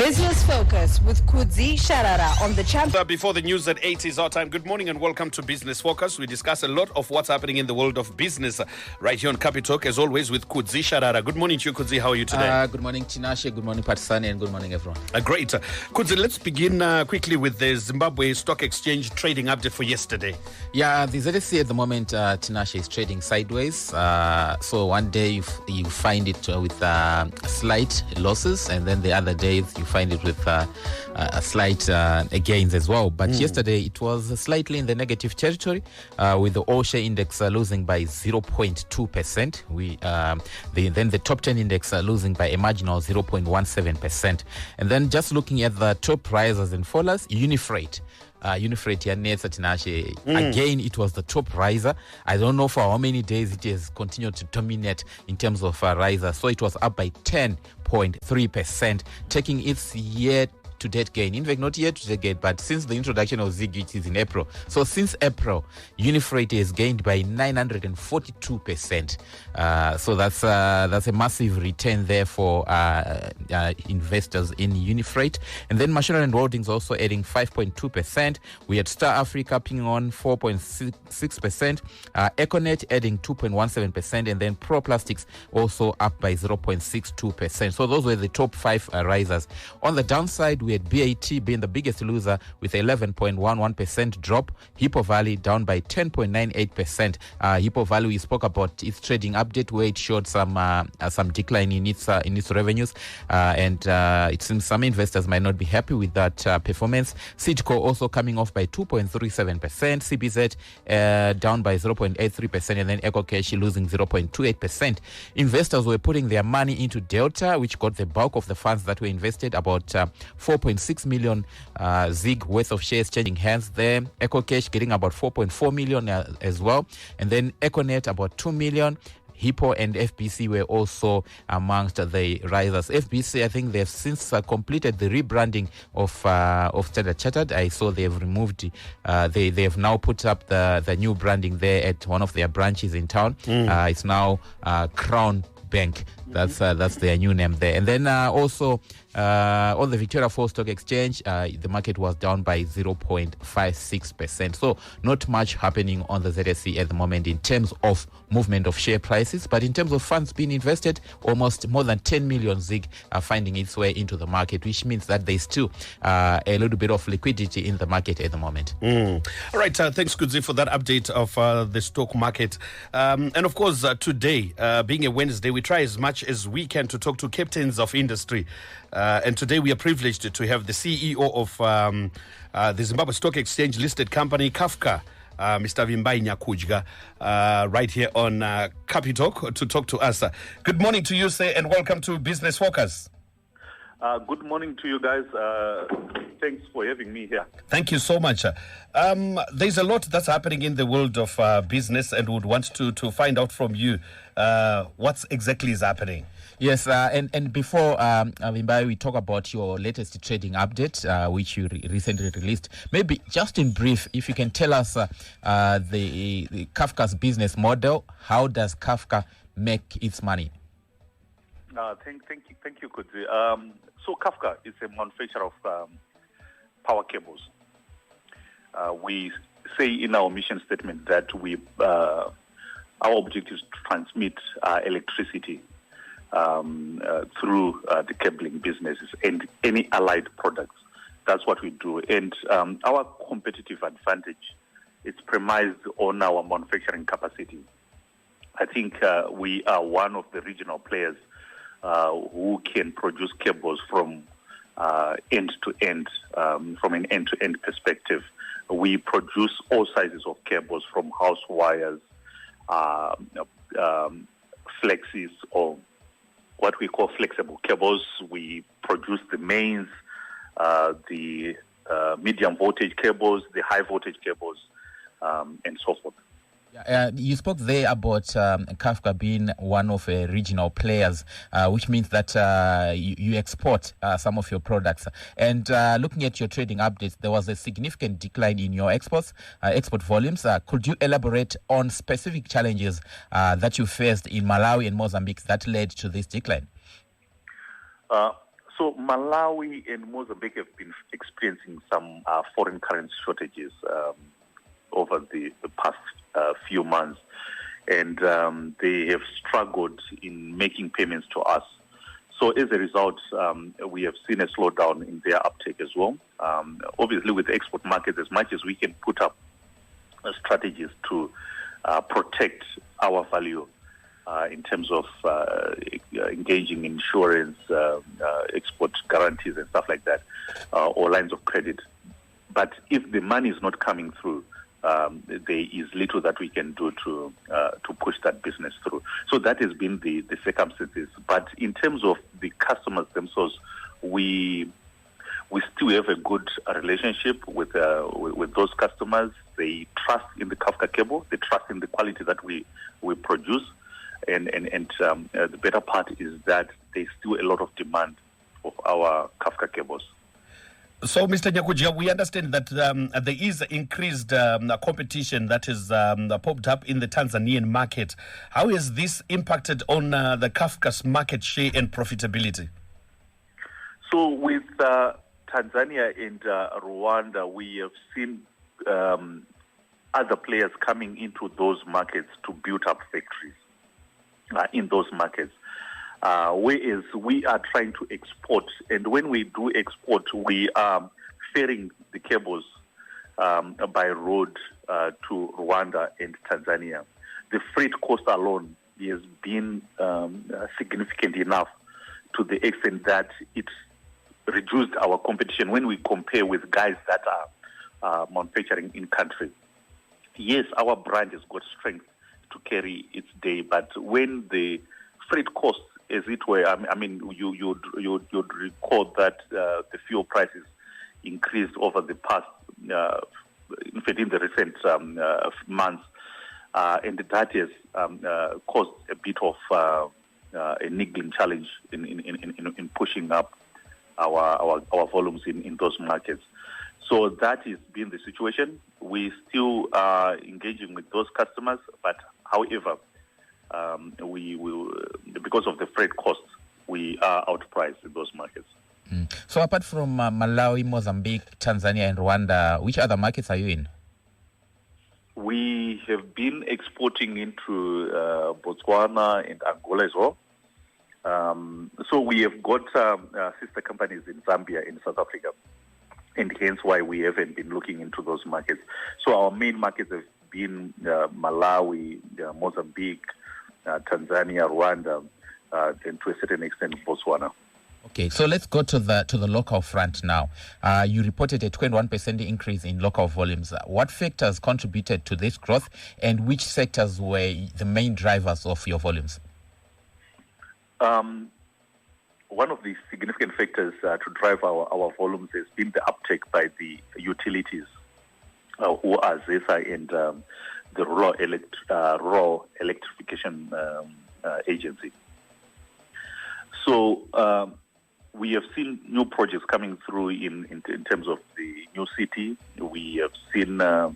Business Focus with Kudzie, Sharara on the channel. Before the news at 8 is our time. Good morning and welcome to Business Focus. We discuss a lot of what's happening in the world of business right here on Capitalk, as always, with Kudzie, Sharara. Good morning to you, Kudzie. How are you today? Good morning, Tinashe. Good morning, Patisani, and good morning, everyone. Great. Kudzie, let's begin quickly with the Zimbabwe Stock Exchange trading update for yesterday. Yeah, the ZSC at the moment, Tinashe, is trading sideways. So one day you find it with slight losses, and then the other days you find it with a slight gains as well. But yesterday it was slightly in the negative territory, with the all-share index losing by 0.2%. Then the top 10 index losing by a marginal 0.17%. And then just looking at the top risers and fallers, Unifreight here, again, it was the top riser. I don't know for how many days it has continued to dominate in terms of riser. So it was up by 10.3%, taking its year-to-date gain. In fact, not year-to-date gain, but since the introduction of ZIG, it is in April. So since April, Unifreight has gained by 942%. So that's a massive return there for investors in Unifreight. And then Machinery and Holdings also adding 5.2%. We had Star Africa pinging on 4.6%. Econet adding 2.17%. And then Pro Plastics also up by 0.62%. So those were the top five risers. On the downside, we had BAT being the biggest loser with 11.11% drop. Hippo Valley down by 10.98%. Hippo Valley, we spoke about its trading update where it showed some decline in its revenues, and it seems some investors might not be happy with that performance. Sidco also coming off by 2.37%. CBZ down by 0.83%, and then EcoCash losing 0.28%. Investors were putting their money into Delta, which got the bulk of the funds that were invested, about 4.6 million ZIG worth of shares changing hands there. EcoCash getting about 4.4 million as well, and then Econet about 2 million. Hippo and FBC were also amongst the risers. FBC, I think they've since completed the rebranding of Standard Chartered. I saw they've removed, they have now put up the new branding there at one of their branches in town. It's now Crown Bank. That's their new name there. And then also on the Victoria Falls Stock Exchange, the market was down by 0.56%. So not much happening on the ZSC at the moment in terms of movement of share prices, but in terms of funds being invested, almost more than 10 million ZIG are finding its way into the market, which means that there's still a little bit of liquidity in the market at the moment. All right, thanks, Kudzie, for that update of the stock market. And of course, today, being a Wednesday, we try as much as we can to talk to captains of industry. And today we are privileged to have the CEO of the Zimbabwe Stock Exchange listed company, Kafka, Mr. Vimbai Nyakujga, right here on Capitalk to talk to us. Good morning to you, sir, and welcome to Business Focus. Good morning to you guys. Thanks for having me here. Thank you so much. There's a lot that's happening in the world of business, and would want to find out from you what exactly is happening. Yes, and before Vimbai, we talk about your latest trading update, which you recently released. Maybe just in brief, if you can tell us the Kafka's business model. How does Kafka make its money? Thank you, Kudzie. So Kafka is a manufacturer of power cables. We say in our mission statement that our objective is to transmit electricity through the cabling businesses and any allied products. That's what we do. And our competitive advantage is premised on our manufacturing capacity. I think we are one of the regional players who can produce cables from end to end, from an end-to-end perspective. We produce all sizes of cables, from house wires, flexes, or what we call flexible cables. We produce the mains, the medium voltage cables, the high voltage cables, and so forth. You spoke there about Kafka being one of regional players, which means that you export some of your products. And looking at your trading updates, there was a significant decline in your export volumes. Could you elaborate on specific challenges that you faced in Malawi and Mozambique that led to this decline? So Malawi and Mozambique have been experiencing some foreign currency shortages over the past few months, and they have struggled in making payments to us. So as a result, we have seen a slowdown in their uptake as well. Obviously, with the export markets, as much as we can put up strategies to protect our value in terms of engaging insurance, export guarantees and stuff like that, or lines of credit. But if the money is not coming through, there is little that we can do to push that business through. So that has been the circumstances. But in terms of the customers themselves, we still have a good relationship with those customers. They trust in the Kafka cable. They trust in the quality that we produce. And the better part is that there's still a lot of demand of our Kafka cables. So, Mr. Nyakudzia, we understand that there is increased competition that is popped up in the Tanzanian market. How has this impacted on the Kafka's market share and profitability? So, with Tanzania and Rwanda, we have seen other players coming into those markets to build up factories in those markets. Whereas we are trying to export, and when we do export, we are ferrying the cables by road to Rwanda and Tanzania. The freight cost alone has been significant enough to the extent that it reduced our competition when we compare with guys that are manufacturing in country. Yes, our brand has got strength to carry its day, but when the freight costs, as it were, I mean, you'd recall that the fuel prices increased over the past, in fact, in the recent months, and that has caused a bit of a niggling challenge in pushing up our volumes in those markets. So that has been the situation. We still are engaging with those customers, but however, we will, because of the freight costs, we are outpriced in those markets. So apart from Malawi, Mozambique, Tanzania and Rwanda, which other markets are you in? We have been exporting into Botswana and Angola as well. So we have got sister companies in Zambia, in South Africa, and hence why we haven't been looking into those markets. So our main markets have been Malawi, Mozambique, Tanzania, Rwanda, and to a certain extent Botswana. Okay, so let's go to the local front now. You reported a 21% increase in local volumes. What factors contributed to this growth, and which sectors were the main drivers of your volumes? One of the significant factors to drive our volumes has been the uptake by the utilities, who are ZI and the Rural Electrification Agency. So we have seen new projects coming through in terms of the new city. We have seen the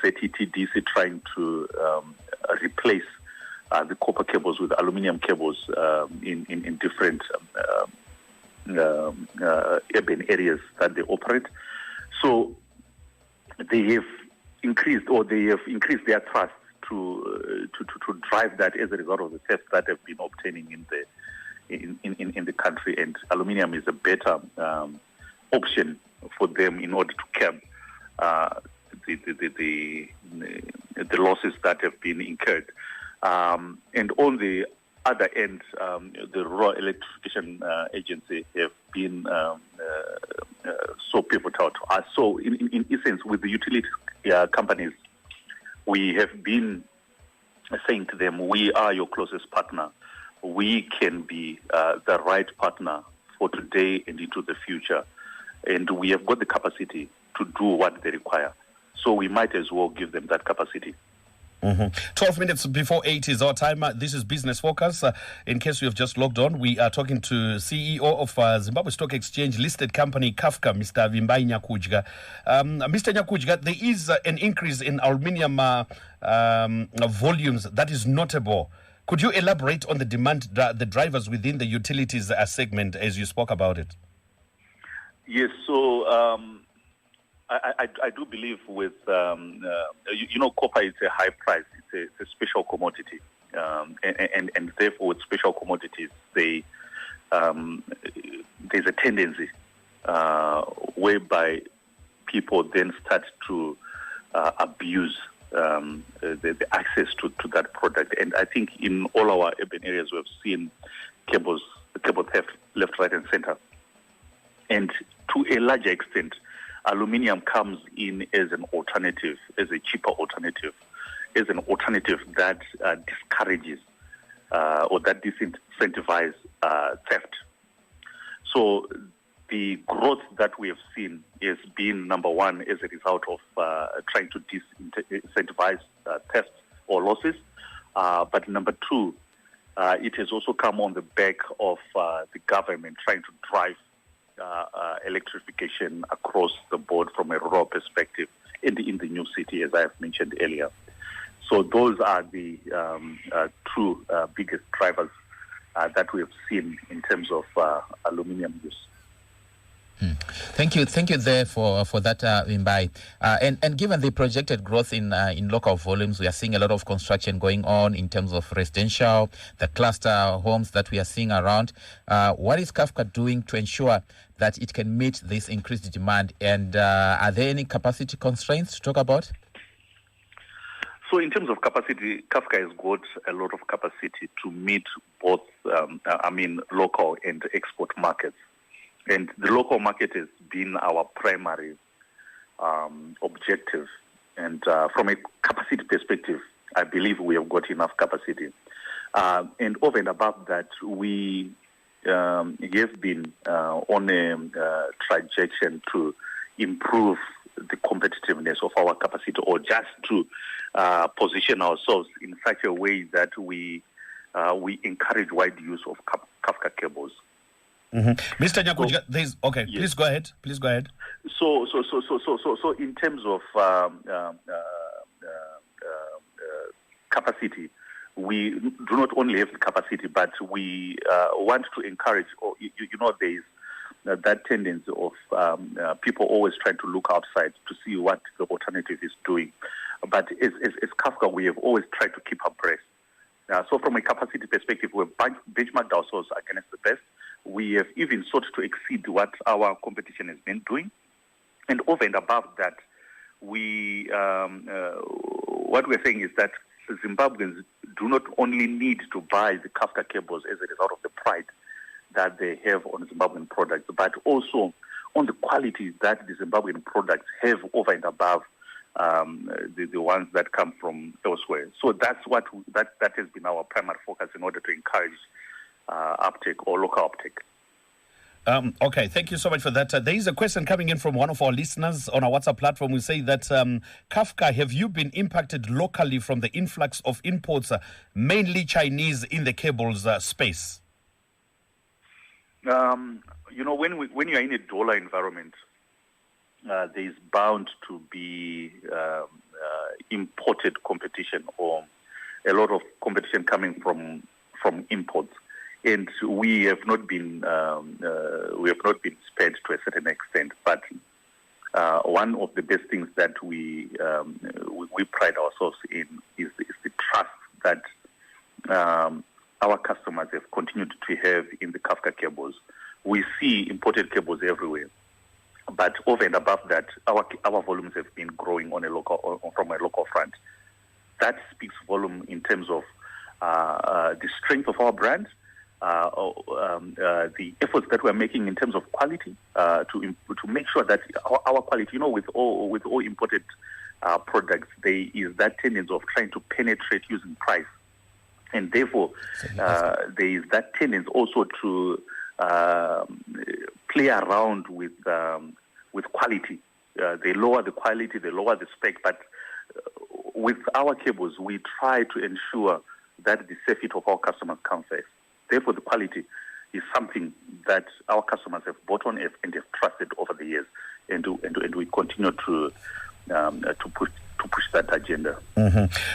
ZTTDC trying to replace the copper cables with aluminium cables in different urban areas that they operate. So they have increased their trust to drive that as a result of the tests that have been obtaining in the country, and aluminium is a better option for them in order to curb the losses that have been incurred. And on the other end, the Rural Electrification Agency have been so pivotal to us. So in essence, with the utility companies, we have been saying to them, we are your closest partner. We can be the right partner for today and into the future. And we have got the capacity to do what they require. So we might as well give them that capacity. 12 minutes before 8 is our time. This is Business Focus. In case you have just logged on, we are talking to CEO of Zimbabwe Stock Exchange listed company Kafka, Mr. Vimbai Nyakudzia. Mr. Nyakudzia, there is an increase in aluminium volumes that is notable. Could you elaborate on the demand, the drivers within the utilities segment as you spoke about it? Yes, so I do believe with, copper is a high price, it's a special commodity. And therefore with special commodities, there's a tendency whereby people then start to abuse the access to that product. And I think in all our urban areas we've seen cable theft left, right and center. And to a larger extent, aluminium comes in as an alternative, as a cheaper alternative, as an alternative that discourages or that disincentivizes theft. So the growth that we have seen has been, number one, as a result of trying to disincentivize theft or losses. But number two, it has also come on the back of the government trying to drive electrification across the board from a rural perspective in the new city, as I have mentioned earlier. So those are the two biggest drivers that we have seen in terms of aluminium use. Thank you there for that, Mbai. And given the projected growth in local volumes, we are seeing a lot of construction going on in terms of residential, the cluster homes that we are seeing around. What is Kafka doing to ensure that it can meet this increased demand? And are there any capacity constraints to talk about? So in terms of capacity, Kafka has got a lot of capacity to meet both, local and export markets. And the local market has been our primary objective. And from a capacity perspective, I believe we have got enough capacity. And over and above that, we have been on a trajectory to improve the competitiveness of our capacity, or just to position ourselves in such a way that we encourage wide use of Kafka cables. Mm-hmm. Mr. Nyakuja, yes. Please go ahead. So in terms of capacity, we do not only have the capacity, but we want to encourage, there is that tendency of people always trying to look outside to see what the alternative is doing. But as Kafka, we have always tried to keep abreast. So from a capacity perspective, we've benchmarked ourselves against the best. We have even sought to exceed what our competition has been doing. And over and above that, what we're saying is that Zimbabweans do not only need to buy the Kafka cables as a result of the pride that they have on Zimbabwean products, but also on the quality that the Zimbabwean products have over and above the ones that come from elsewhere. So that's that has been our primary focus in order to encourage uptake or local uptake. Okay, thank you so much for that. There is a question coming in from one of our listeners on our WhatsApp platform. We say that, Kafka, have you been impacted locally from the influx of imports, mainly Chinese, in the cables space? When you're in a dollar environment, there's bound to be imported competition, or a lot of competition coming from imports. And we have not been spared to a certain extent. But one of the best things that we pride ourselves in is the trust that our customers have continued to have in the Kafka cables. We see imported cables everywhere, but over and above that, our volumes have been growing from a local front. That speaks volume in terms of the strength of our brand. The efforts that we're making in terms of quality to make sure that our quality, with all imported products, there is that tendency of trying to penetrate using price, and therefore there is that tendency also to play around with quality. They lower the quality, they lower the spec, but with our cables, we try to ensure that the safety of our customers comes first. Therefore, the quality is something that our customers have bought on and have trusted over the years, and we continue to push that agenda.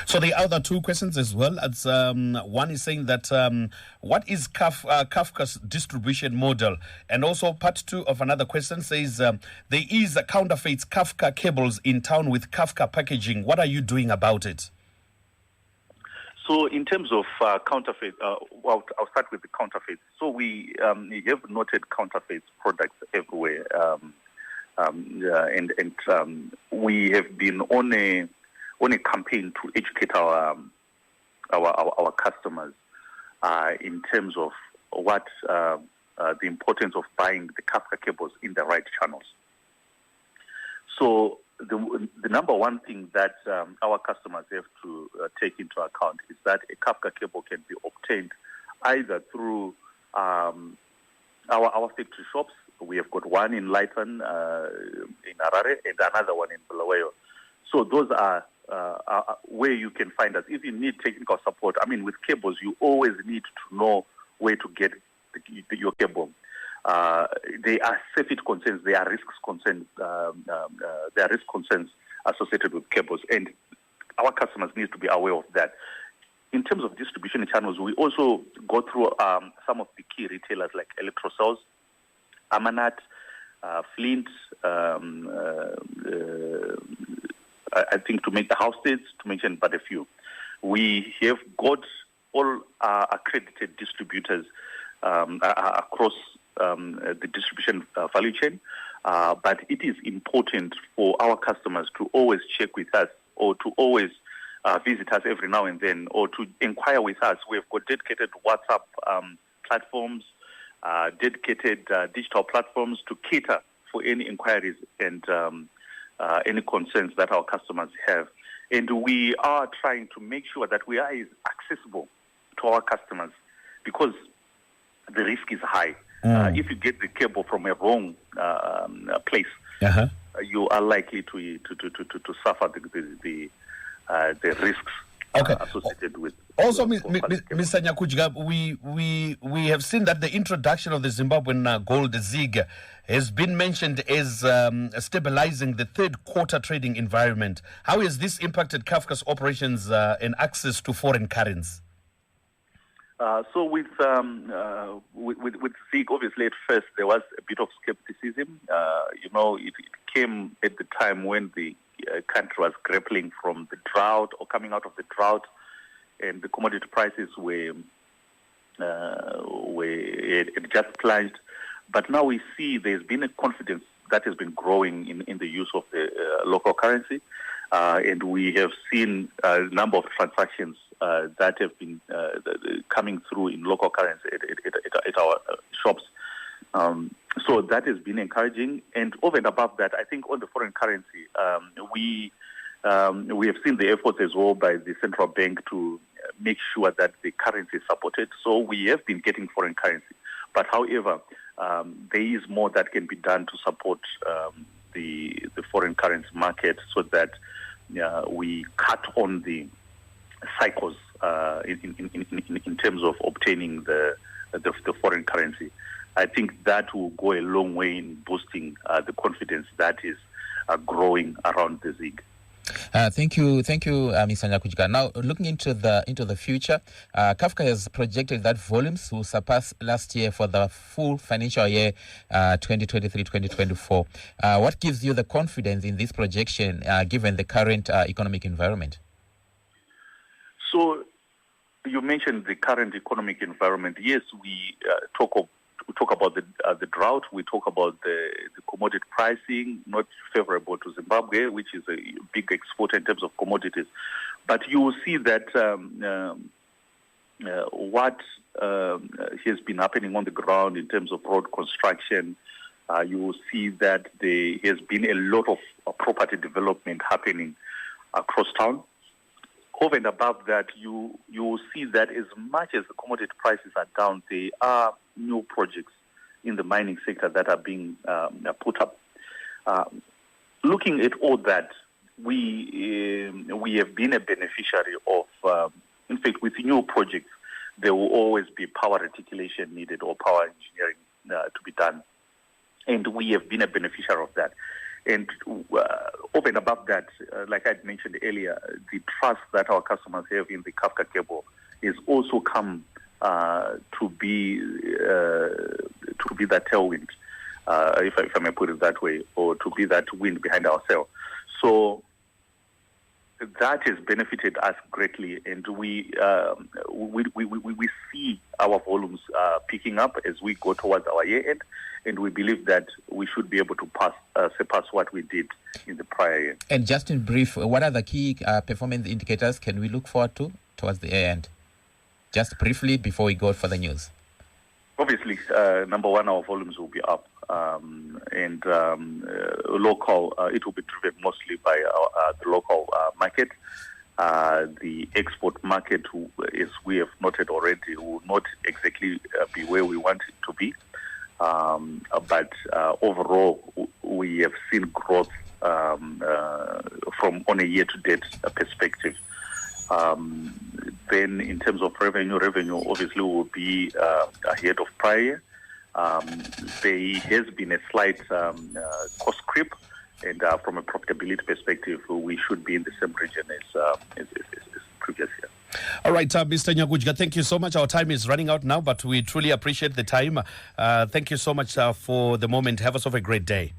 So the other two questions as well. It's, one is saying that what is Kafka's distribution model? And also part two of another question says there is a counterfeit Kafka cables in town with Kafka packaging. What are you doing about it? So in terms of counterfeit, well, I'll start with the counterfeit. So we have noted counterfeit products everywhere. And we have been on a campaign to educate our customers in terms of what the importance of buying the Kafka cables in the right channels. So the number one thing that our customers have to take into account is that a Kafka cable can be obtained either through our factory shops. We have got one in Lighton, in Harare, and another one in Bulawayo. So those are where you can find us. If you need technical support, I mean, with cables, you always need to know where to get your cable. There are safety concerns, there are risks concerns, there are risk concerns associated with cables, and our customers need to be aware of that. In terms of distribution channels, we also go through some of the key retailers like Electrocells, Amanat, Flint, I think to make the house states, to mention but a few. We have got all accredited distributors across the distribution value chain, but it is important for our customers to always check with us or to always visit us every now and then or to inquire with us. We've got dedicated WhatsApp platforms, dedicated digital platforms to cater for any inquiries and any concerns that our customers have. And we are trying to make sure that we are accessible to our customers because the risk is high. If you get the cable from a wrong place, you are likely to suffer the risks associated with. Also, Mr. Nyakujiga, we have seen that the introduction of the Zimbabwe Gold ZI has been mentioned as stabilizing the third quarter trading environment. How has this impacted Kafka's operations and access to foreign currencies? So with ZIG, obviously at first there was a bit of skepticism. It came at the time when the country was grappling from the drought or coming out of the drought, and the commodity prices had just plunged. But now we see there's been a confidence that has been growing in the use of the local currency, and we have seen a number of transactions that have been coming through in local currency at our shops. So that has been encouraging. And over and above that, I think on the foreign currency, we have seen the efforts as well by the central bank to make sure that the currency is supported. So we have been getting foreign currency. But however, there is more that can be done to support the foreign currency market so that we cut on the cycles in terms of obtaining the foreign currency. I think that will go a long way in boosting the confidence that is growing around the ZIG. Thank you, Mr. Nyakujiga. Now, looking into the future, Kafka has projected that volumes will surpass last year for the full financial year 2023-2024. What gives you the confidence in this projection, given the current economic environment? So, you mentioned the current economic environment. Yes, we talk about the drought. We talk about the commodity pricing, not favorable to Zimbabwe, which is a big exporter in terms of commodities. But you will see that what has been happening on the ground in terms of road construction, you will see that there has been a lot of property development happening across town. Over and above that, you will see that as much as the commodity prices are down, there are new projects in the mining sector that are being put up. Looking at all that, we have been a beneficiary of, in fact, with new projects, there will always be power reticulation needed or power engineering to be done. And we have been a beneficiary of that. And over and above that, like I mentioned earlier, the trust that our customers have in the Kafka cable is also come to be that tailwind, if I may put it that way, or to be that wind behind our sail. So that has benefited us greatly, and we see our volumes picking up as we go towards our year end, and we believe that we should be able to surpass what we did in the prior year. And just in brief, what are the key performance indicators can we look forward to towards the year end? Just briefly before we go for the news. Obviously, number one, our volumes will be up. And local, it will be driven mostly by the local market. The export market, as we have noted already, will not exactly be where we want it to be. But overall, we have seen growth from on a year-to-date perspective. Then, in terms of revenue obviously will be ahead of prior year. There has been a slight cost creep, and from a profitability perspective, we should be in the same region as previous year. All right, Mr. Nyakujga, thank you so much. Our time is running out now, but we truly appreciate the time. Thank you so much for the moment. Have yourself a great day.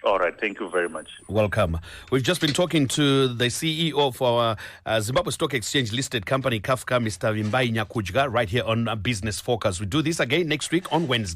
All right, thank you very much. Welcome. We've just been talking to the CEO of our Zimbabwe Stock Exchange listed company, Kafka, Mr. Vimbai Nyakujga, right here on Business Focus. We do this again next week on Wednesday.